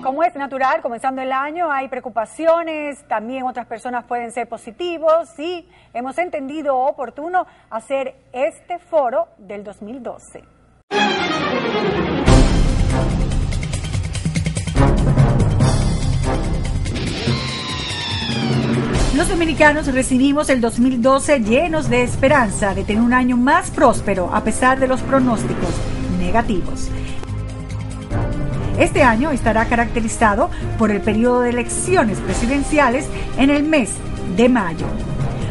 como es natural, comenzando el año hay preocupaciones, también otras personas pueden ser positivos y hemos entendido oportuno hacer este foro del 2012. Los dominicanos recibimos el 2012 llenos de esperanza de tener un año más próspero a pesar de los pronósticos negativos. Este año estará caracterizado por el periodo de elecciones presidenciales en el mes de mayo.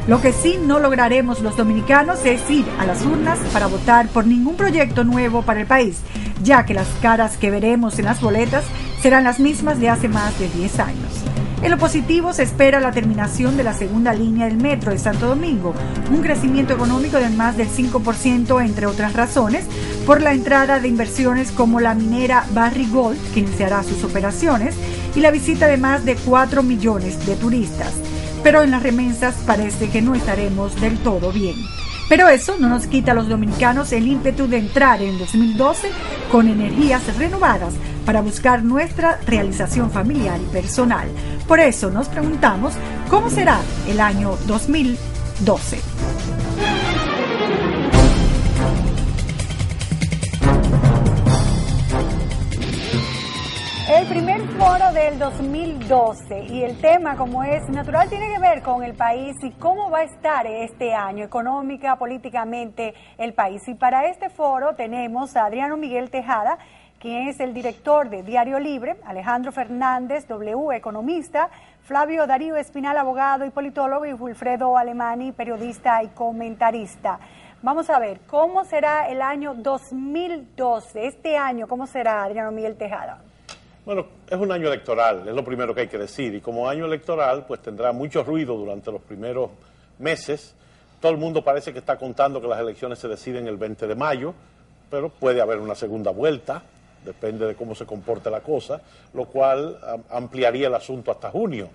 Lo que sí no lograremos los dominicanos es ir a las urnas para votar por ningún proyecto nuevo para el país, ya que las caras que veremos en las boletas serán las mismas de hace más de 10 años. En lo positivo se espera la terminación de la segunda línea del metro de Santo Domingo, un crecimiento económico de más del 5%, entre otras razones, por la entrada de inversiones como la minera Barrick Gold, que iniciará sus operaciones, y la visita de más de 4 millones de turistas. Pero en las remesas parece que no estaremos del todo bien. Pero eso no nos quita a los dominicanos el ímpetu de entrar en 2012 con energías renovadas para buscar nuestra realización familiar y personal. Por eso nos preguntamos cómo será el año 2012. El primer foro del 2012 y el tema, como es natural, tiene que ver con el país y cómo va a estar este año económica, políticamente el país. Y para este foro tenemos a Adriano Miguel Tejada, quien es el director de Diario Libre, Alejandro Fernández, W, economista, Flavio Darío Espinal, abogado y politólogo, y Wilfredo Alemani, periodista y comentarista. Vamos a ver, ¿cómo será el año 2012? Este año, ¿cómo será, Adriano Miguel Tejada? Bueno, es un año electoral, es lo primero que hay que decir, y como año electoral, pues tendrá mucho ruido durante los primeros meses. Todo el mundo parece que está contando que las elecciones se deciden el 20 de mayo, pero puede haber una segunda vuelta, depende de cómo se comporte la cosa, lo cual ampliaría el asunto hasta junio.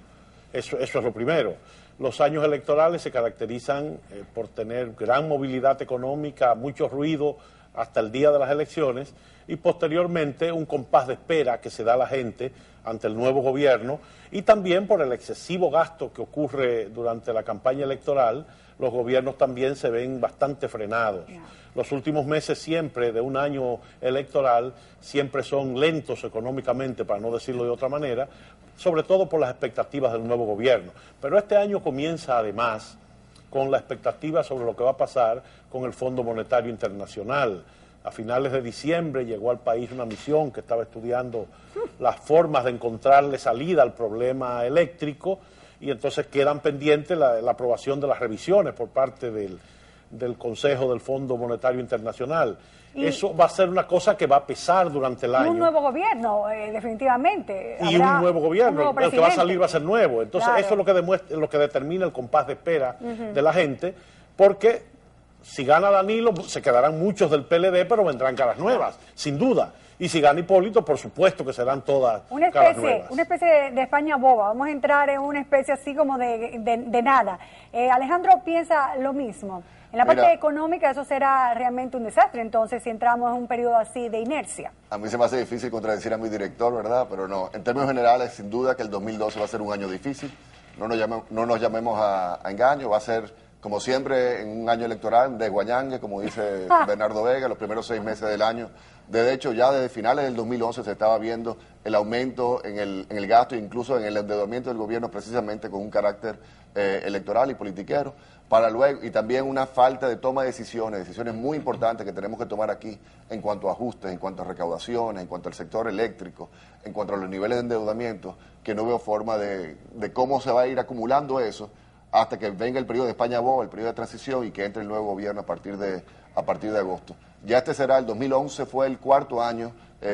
Eso es lo primero. Los años electorales se caracterizan por tener gran movilidad económica, mucho ruido hasta el día de las elecciones, y posteriormente un compás de espera que se da a la gente ante el nuevo gobierno, y también por el excesivo gasto que ocurre durante la campaña electoral. Los gobiernos también se ven bastante frenados. Los últimos meses siempre de un año electoral siempre son lentos económicamente, para no decirlo de otra manera, sobre todo por las expectativas del nuevo gobierno. Pero este año comienza además con la expectativa sobre lo que va a pasar con el Fondo Monetario Internacional. A finales de diciembre llegó al país una misión que estaba estudiando las formas de encontrarle salida al problema eléctrico, y entonces quedan pendientes la aprobación de las revisiones por parte del Consejo del Fondo Monetario Internacional. Eso va a ser una cosa que va a pesar durante el año. Y un nuevo gobierno, definitivamente. Y un nuevo gobierno, el que va a salir va a ser nuevo. Entonces claro, eso es lo que demuestra, lo que determina el compás de espera de la gente, porque si gana Danilo, se quedarán muchos del PLD, pero vendrán caras nuevas, sin duda. Y si gana Hipólito, por supuesto que serán todas caras nuevas. Una especie de España boba. Vamos a entrar en una especie así como de nada. Alejandro piensa lo mismo. En la parte económica eso será realmente un desastre, entonces, si entramos en un periodo así de inercia. A mí se me hace difícil contradecir a mi director, ¿verdad? Pero no, en términos generales, sin duda que el 2012 va a ser un año difícil. No nos llamemos a engaño, va a ser, como siempre, en un año electoral, de guañangue, como dice Bernardo Vega, los primeros 6 meses del año. De hecho, ya desde finales del 2011 se estaba viendo el aumento en el gasto, incluso en el endeudamiento del gobierno, precisamente con un carácter electoral y politiquero, para luego, y también una falta de toma de decisiones muy importantes que tenemos que tomar aquí en cuanto a ajustes, en cuanto a recaudaciones, en cuanto al sector eléctrico, en cuanto a los niveles de endeudamiento, que no veo forma de cómo se va a ir acumulando eso hasta que venga el periodo de España boba, el periodo de transición, y que entre el nuevo gobierno a partir de agosto. Ya este será, el 2011 fue el cuarto año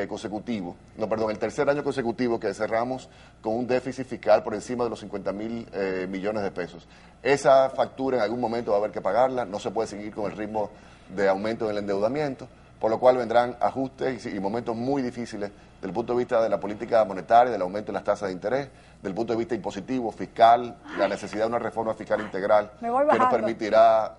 consecutivo, el tercer año consecutivo que cerramos con un déficit fiscal por encima de los 50.000 millones de pesos. Esa factura en algún momento va a haber que pagarla, no se puede seguir con el ritmo de aumento del endeudamiento, por lo cual vendrán ajustes y momentos muy difíciles desde el punto de vista de la política monetaria, del aumento de las tasas de interés, desde el punto de vista impositivo, fiscal, la necesidad de una reforma fiscal integral que nos permitirá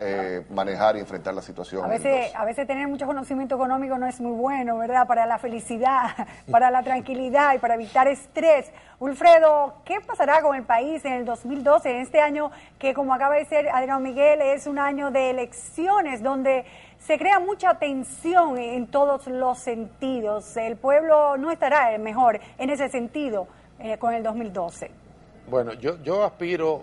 manejar y enfrentar la situación. A veces tener mucho conocimiento económico no es muy bueno, ¿verdad? Para la felicidad, para la tranquilidad y para evitar estrés. Wilfredo, ¿qué pasará con el país en el 2012, en este año que, como acaba de decir Adrián Miguel, es un año de elecciones donde se crea mucha tensión en todos los sentidos? El pueblo no estará mejor en ese sentido con el 2012. Bueno, yo aspiro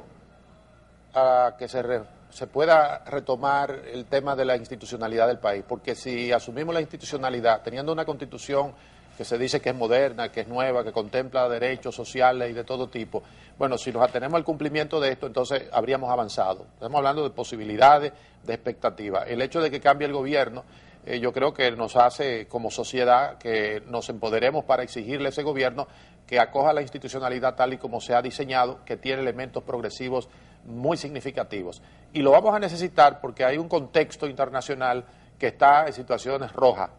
a que se pueda retomar el tema de la institucionalidad del país, porque si asumimos la institucionalidad, teniendo una constitución que se dice que es moderna, que es nueva, que contempla derechos sociales y de todo tipo, bueno, si nos atenemos al cumplimiento de esto, entonces habríamos avanzado. Estamos hablando de posibilidades, de expectativas. El hecho de que cambie el gobierno, yo creo que nos hace como sociedad que nos empoderemos para exigirle a ese gobierno que acoja la institucionalidad tal y como se ha diseñado, que tiene elementos progresivos muy significativos. Y lo vamos a necesitar porque hay un contexto internacional que está en situaciones rojas.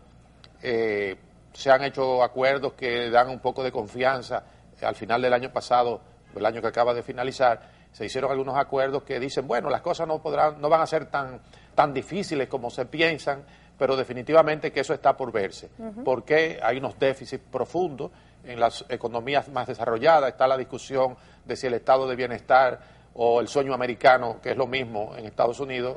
Se han hecho acuerdos que dan un poco de confianza. Al final del año pasado, el año que acaba de finalizar, se hicieron algunos acuerdos que dicen, bueno, las cosas no van a ser tan difíciles como se piensan, pero definitivamente que eso está por verse, porque hay unos déficits profundos en las economías más desarrolladas. Está la discusión de si el estado de bienestar o el sueño americano, que es lo mismo en Estados Unidos,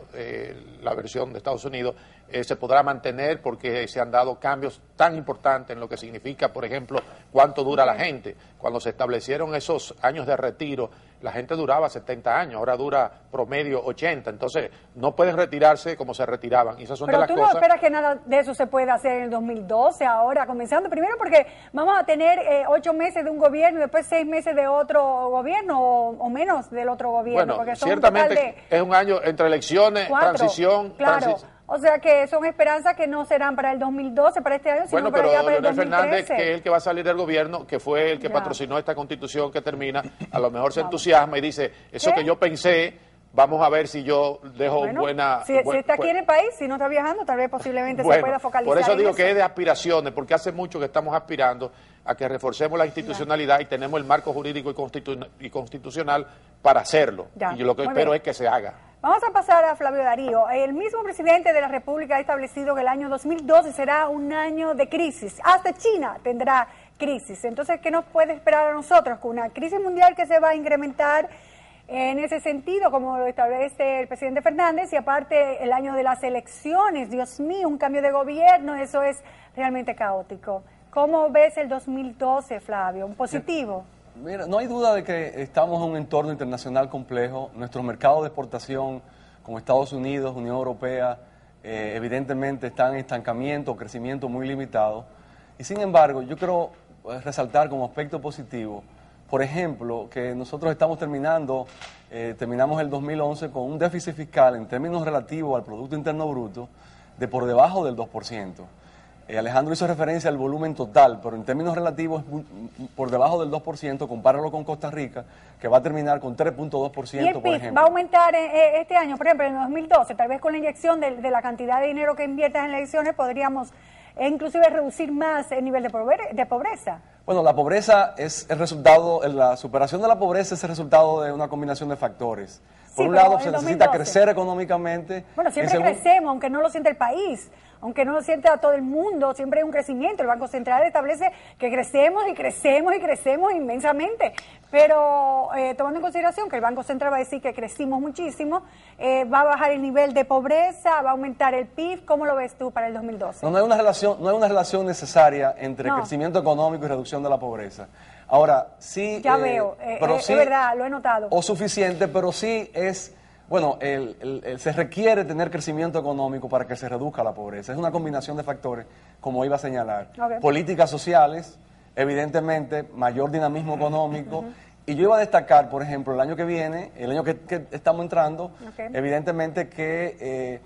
la versión de Estados Unidos, se podrá mantener porque se han dado cambios tan importantes en lo que significa, por ejemplo, cuánto dura la gente. Cuando se establecieron esos años de retiro, la gente duraba 70 años, ahora dura promedio 80, entonces no pueden retirarse como se retiraban. Y esas son Pero de las tú cosas. no esperas que nada de eso se pueda hacer en el 2012, ahora comenzando, primero porque vamos a tener 8 meses de un gobierno y después 6 meses de otro gobierno o menos del otro gobierno. Bueno, porque son ciertamente es un año entre elecciones, 4, transición. Claro. O sea que son esperanzas que no serán para el 2012, para este año, sino Bueno, para pero allá para el Leonel 2013. Fernández, que es el que va a salir del gobierno, que fue el que patrocinó esta constitución que termina, a lo mejor se entusiasma y dice, eso que yo pensé, vamos a ver si yo dejo buena... Si está aquí en el país, si no está viajando, tal vez posiblemente se pueda focalizar. Por eso digo en que es de aspiraciones, porque hace mucho que estamos aspirando a que reforcemos la institucionalidad y tenemos el marco jurídico y constitucional para hacerlo. Y yo lo que espero es que se haga. Vamos a pasar a Flavio Darío. El mismo presidente de la República ha establecido que el año 2012 será un año de crisis. Hasta China tendrá crisis. Entonces, ¿qué nos puede esperar a nosotros? Con una crisis mundial que se va a incrementar en ese sentido, como lo establece el presidente Fernández, y aparte el año de las elecciones. Dios mío, un cambio de gobierno, eso es realmente caótico. ¿Cómo ves el 2012, Flavio? ¿Un positivo? Mira, no hay duda de que estamos en un entorno internacional complejo. Nuestros mercados de exportación, como Estados Unidos, Unión Europea, evidentemente están en estancamiento, crecimiento muy limitado. Y sin embargo, yo quiero resaltar como aspecto positivo, por ejemplo, que nosotros terminamos el 2011 con un déficit fiscal en términos relativos al Producto Interno Bruto de por debajo del 2%. Alejandro hizo referencia al volumen total, pero en términos relativos por debajo del 2%, compáralo con Costa Rica, que va a terminar con 3.2%, por ejemplo. ¿Y el PIB va a aumentar este año? Por ejemplo, en el 2012, tal vez con la inyección de la cantidad de dinero que inviertas en elecciones, podríamos inclusive reducir más el nivel de pobreza. Bueno, la pobreza es el resultado, la superación de la pobreza es el resultado de una combinación de factores. Por un lado, se necesita crecer económicamente. Bueno, siempre crecemos, aunque no lo sienta el país, aunque no lo sienta todo el mundo, siempre hay un crecimiento. El Banco Central establece que crecemos y crecemos y crecemos inmensamente. Pero tomando en consideración que el Banco Central va a decir que crecimos muchísimo, va a bajar el nivel de pobreza, va a aumentar el PIB. ¿Cómo lo ves tú para el 2012? No hay una relación necesaria entre crecimiento económico y reducción de la pobreza. Ahora, sí... Ya veo, pero sí, es verdad, lo he notado. O suficiente, pero sí es... Bueno, se requiere tener crecimiento económico para que se reduzca la pobreza. Es una combinación de factores, como iba a señalar. Políticas sociales, evidentemente, mayor dinamismo económico. Y yo iba a destacar, por ejemplo, el año que viene, el año que estamos entrando, evidentemente que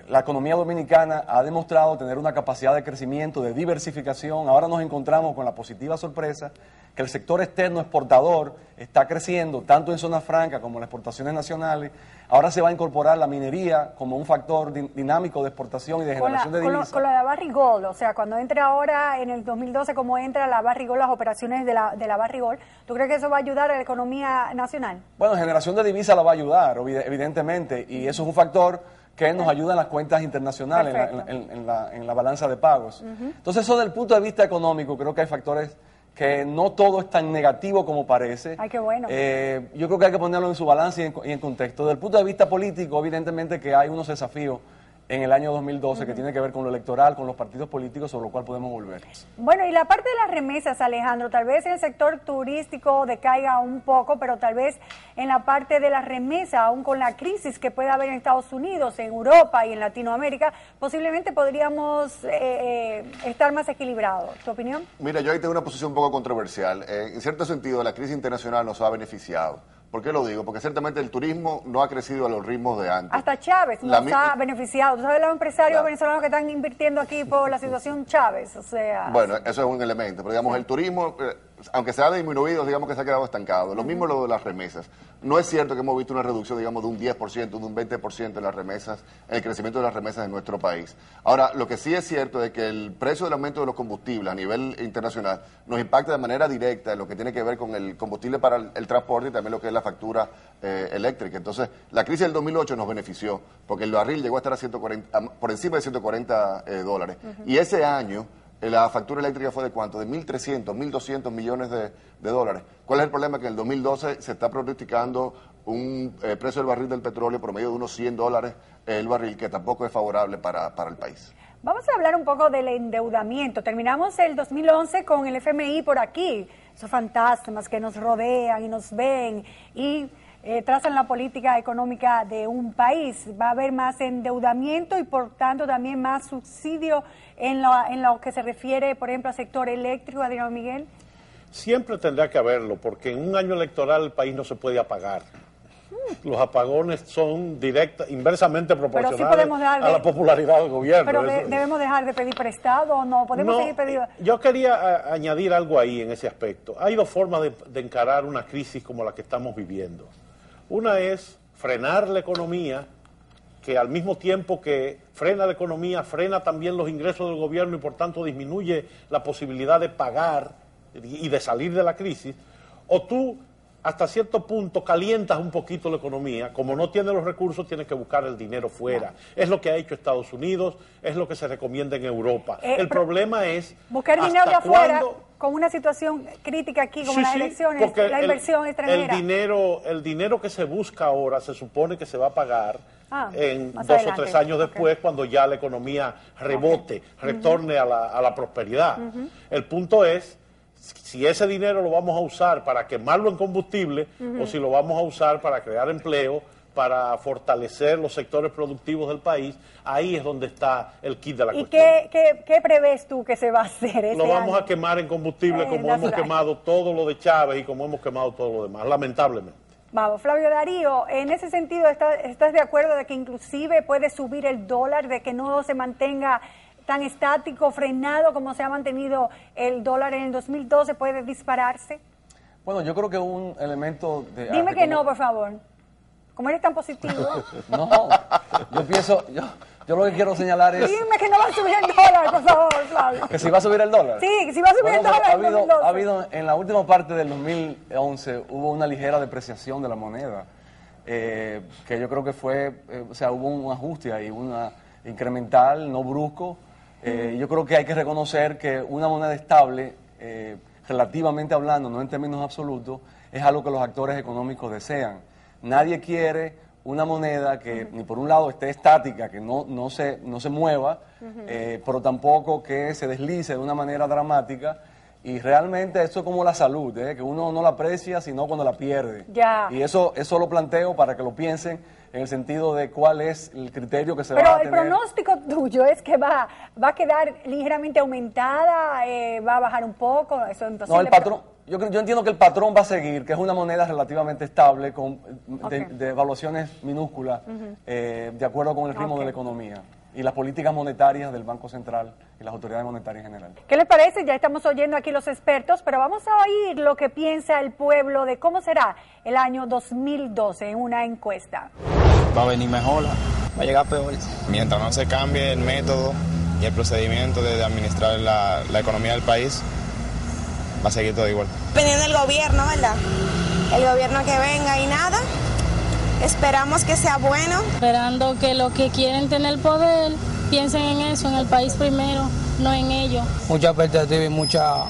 la economía dominicana ha demostrado tener una capacidad de crecimiento, de diversificación. Ahora nos encontramos con la positiva sorpresa que el sector externo exportador está creciendo, tanto en zona franca como en las exportaciones nacionales. Ahora se va a incorporar la minería como un factor dinámico de exportación y de generación de divisas. Con la Barrigold, o sea, cuando entre ahora en el 2012, como entra la Barrigold, las operaciones de la Barrigold, ¿tú crees que eso va a ayudar a la economía nacional? Bueno, generación de divisas la va a ayudar, evidentemente, y eso es un factor que nos ayuda en las cuentas internacionales, en la balanza de pagos. Entonces, eso desde el punto de vista económico, creo que hay factores que no todo es tan negativo como parece. Ay, qué bueno. Yo creo que hay que ponerlo en su balance y en contexto. Desde el punto de vista político, evidentemente que hay unos desafíos en el año 2012 que tiene que ver con lo electoral, con los partidos políticos, sobre lo cual podemos volver. Bueno, y la parte de las remesas, Alejandro, tal vez en el sector turístico decaiga un poco, pero tal vez en la parte de las remesas, aún con la crisis que puede haber en Estados Unidos, en Europa y en Latinoamérica, posiblemente podríamos estar más equilibrados. ¿Tu opinión? Mira, yo ahí tengo una posición un poco controversial. En cierto sentido, la crisis internacional nos ha beneficiado. ¿Por qué lo digo? Porque ciertamente el turismo no ha crecido a los ritmos de antes. Hasta Chávez nos ha beneficiado. ¿Tú sabes los empresarios venezolanos que están invirtiendo aquí por la situación Chávez? O sea... Bueno, eso es un elemento. Pero digamos, el turismo, aunque se ha disminuido, digamos que se ha quedado estancado. Lo mismo lo de las remesas. No es cierto que hemos visto una reducción, digamos, de un 10%, de un 20% en las remesas, en el crecimiento de las remesas en nuestro país. Ahora, lo que sí es cierto es que el precio del aumento de los combustibles a nivel internacional nos impacta de manera directa en lo que tiene que ver con el combustible para el transporte y también lo que es la factura eléctrica. Entonces, la crisis del 2008 nos benefició, porque el barril llegó a estar por encima de 140 dólares. Y ese año la factura eléctrica fue de ¿cuánto? De 1.300, 1.200 millones de dólares. ¿Cuál es el problema? Que en el 2012 se está pronosticando un precio del barril del petróleo promedio de unos 100 dólares el barril, que tampoco es favorable para el país. Vamos a hablar un poco del endeudamiento. Terminamos el 2011 con el FMI por aquí, esos fantasmas que nos rodean y nos ven y trazan la política económica de un país. Va a haber más endeudamiento y por tanto también más subsidio en lo que se refiere, por ejemplo, al sector eléctrico, Adriano Miguel. Siempre tendrá que haberlo, porque en un año electoral el país no se puede apagar. Los apagones son inversamente proporcionales a la popularidad del gobierno. Pero ¿debemos dejar de pedir prestado o no? ¿Podemos seguir pidiendo? Yo quería añadir algo ahí en ese aspecto. Hay dos formas de encarar una crisis como la que estamos viviendo. Una es frenar la economía, que al mismo tiempo que frena la economía, frena también los ingresos del gobierno y por tanto disminuye la posibilidad de pagar y de salir de la crisis. O tú, hasta cierto punto, calientas un poquito la economía. Como no tienes los recursos, tienes que buscar el dinero fuera. Es lo que ha hecho Estados Unidos, es lo que se recomienda en Europa. El problema es... buscar dinero de afuera, con una situación crítica aquí, como las elecciones, la inversión extranjera. El dinero que se busca ahora se supone que se va a pagar en 2 o 3 años después, cuando ya la economía rebote, retorne a la prosperidad. El punto es si ese dinero lo vamos a usar para quemarlo en combustible o si lo vamos a usar para crear empleo, para fortalecer los sectores productivos del país. Ahí es donde está el kit de la cuestión. ¿Y qué prevés tú que se va a hacer lo vamos a quemar en combustible como hemos quemado todo lo de Chávez y como hemos quemado todo lo demás, lamentablemente. Vamos, Flavio Darío, en ese sentido, ¿estás de acuerdo de que inclusive puede subir el dólar, de que no se mantenga tan estático, frenado como se ha mantenido el dólar en el 2012, puede dispararse? Bueno, yo creo que un elemento de... Dime que no, por favor. Como eres tan positivo. No, yo pienso, yo lo que quiero señalar es... Dime que no va a subir el dólar, por favor, Flavio. ¿Que si va a subir el dólar? Sí, que si va a subir el dólar en 2012. Ha habido, en la última parte del 2011, hubo una ligera depreciación de la moneda, que yo creo que fue, hubo un ajuste ahí, una incremental, no brusco. Yo creo que hay que reconocer que una moneda estable, relativamente hablando, no en términos absolutos, es algo que los actores económicos desean. Nadie quiere una moneda que ni por un lado esté estática, que no se mueva, pero tampoco que se deslice de una manera dramática. Y realmente eso es como la salud, que uno no la aprecia sino cuando la pierde. Ya. Y eso lo planteo para que lo piensen en el sentido de cuál es el criterio que se va a tener. Pero el pronóstico tuyo es que va a quedar ligeramente aumentada, va a bajar un poco, eso es imposible. No, el patrón, yo entiendo que el patrón va a seguir, que es una moneda relativamente estable, de evaluaciones minúsculas, de acuerdo con el ritmo de la economía. y las políticas monetarias del Banco Central y las autoridades monetarias en general. ¿Qué les parece? Ya estamos oyendo aquí los expertos, pero vamos a oír lo que piensa el pueblo de cómo será el año 2012 en una encuesta. Va a venir mejor, va a llegar peor. Mientras no se cambie el método y el procedimiento de administrar la economía del país, va a seguir todo igual. Dependiendo del gobierno, ¿verdad? El gobierno que venga y nada. Esperamos que sea bueno. Esperando que los que quieren tener poder piensen en eso, en el país primero, no en ellos. Mucha expectativa y mucha,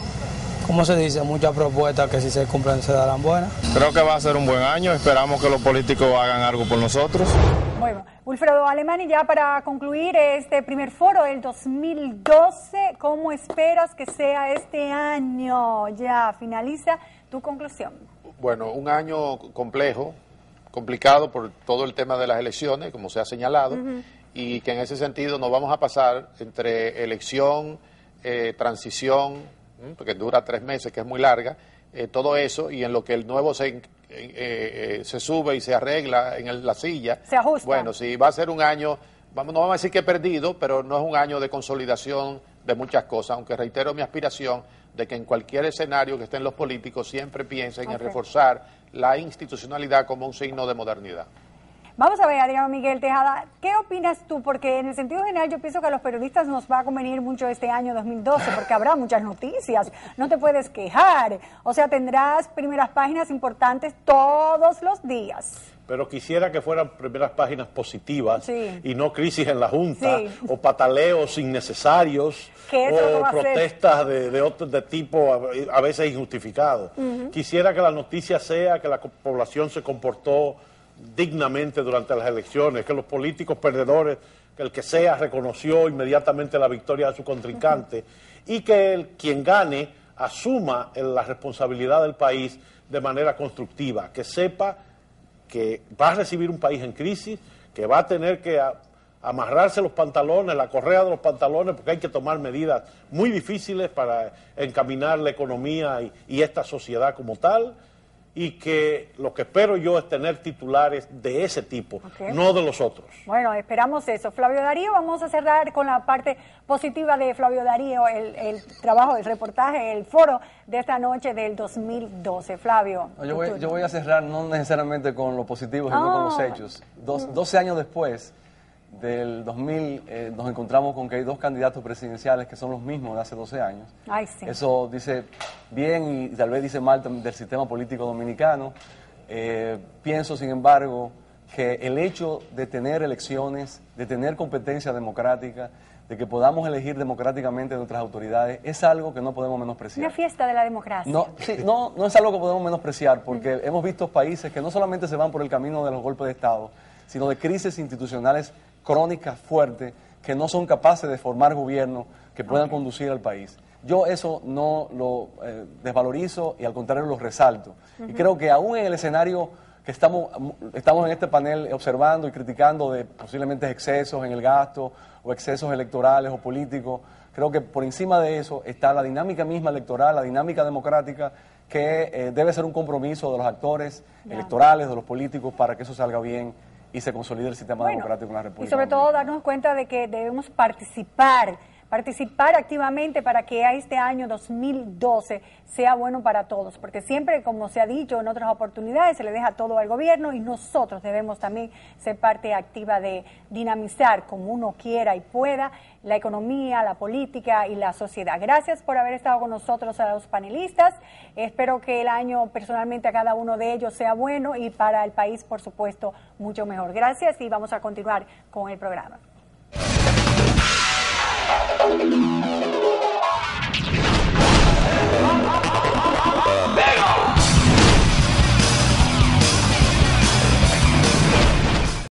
¿cómo se dice? Muchas propuestas que si se cumplen se darán buenas. Creo que va a ser un buen año, esperamos que los políticos hagan algo por nosotros. Bueno, Wilfredo Alemany, ya para concluir este primer foro del 2012, ¿cómo esperas que sea este año? Ya finaliza tu conclusión. Bueno, un año complicado por todo el tema de las elecciones, como se ha señalado, y que en ese sentido nos vamos a pasar entre elección, transición, porque dura 3 meses, que es muy larga, todo eso, y en lo que el nuevo se sube y se arregla en la silla. Se ajusta. Bueno, sí, va a ser un año, no vamos a decir que perdido, pero no es un año de consolidación de muchas cosas, aunque reitero mi aspiración de que en cualquier escenario que estén los políticos siempre piensen en reforzar la institucionalidad como un signo de modernidad. Vamos a ver, Adriano Miguel Tejada, ¿qué opinas tú? Porque en el sentido general yo pienso que a los periodistas nos va a convenir mucho este año 2012, porque habrá muchas noticias, no te puedes quejar, o sea, tendrás primeras páginas importantes todos los días. Pero quisiera que fueran primeras páginas positivas, sí, y no crisis en la Junta, sí, o pataleos innecesarios, o protestas de tipo a veces injustificados. Quisiera que la noticia sea que la población se comportó dignamente durante las elecciones, que los políticos perdedores, que el que sea reconoció inmediatamente la victoria de su contrincante, y que quien gane asuma la responsabilidad del país de manera constructiva, que sepa que va a recibir un país en crisis, que va a tener que amarrarse los pantalones, la correa de los pantalones, porque hay que tomar medidas muy difíciles para encaminar la economía y esta sociedad como tal, y que lo que espero yo es tener titulares de ese tipo, no de los otros. Bueno, esperamos eso. Flavio Darío, vamos a cerrar con la parte positiva de Flavio Darío, el trabajo, el reportaje, el foro de esta noche del 2012. Flavio. Yo voy a cerrar no necesariamente con lo positivo, sino con los hechos. 12 años después del 2000 nos encontramos con que hay 2 candidatos presidenciales que son los mismos de hace 12 años. Ay, sí. Eso dice bien y tal vez dice mal del sistema político dominicano. Pienso, sin embargo, que el hecho de tener elecciones, de tener competencia democrática, de que podamos elegir democráticamente nuestras autoridades, es algo que no podemos menospreciar. Una fiesta de la democracia. No es algo que podemos menospreciar, porque hemos visto países que no solamente se van por el camino de los golpes de Estado, sino de crisis institucionales crónicas fuertes que no son capaces de formar gobiernos que puedan conducir al país. Yo eso no lo desvalorizo y al contrario lo resalto. Y creo que aún en el escenario que estamos en este panel observando y criticando de posiblemente excesos en el gasto o excesos electorales o políticos, creo que por encima de eso está la dinámica misma electoral, la dinámica democrática, que debe ser un compromiso de los actores electorales, de los políticos, para que eso salga bien y se consolide el sistema democrático en la República. Y sobre todo darnos cuenta de que debemos participar activamente para que este año 2012 sea bueno para todos, porque siempre, como se ha dicho en otras oportunidades, se le deja todo al gobierno y nosotros debemos también ser parte activa de dinamizar como uno quiera y pueda la economía, la política y la sociedad. Gracias por haber estado con nosotros a los panelistas. Espero que el año personalmente a cada uno de ellos sea bueno y para el país, por supuesto, mucho mejor. Gracias y vamos a continuar con el programa.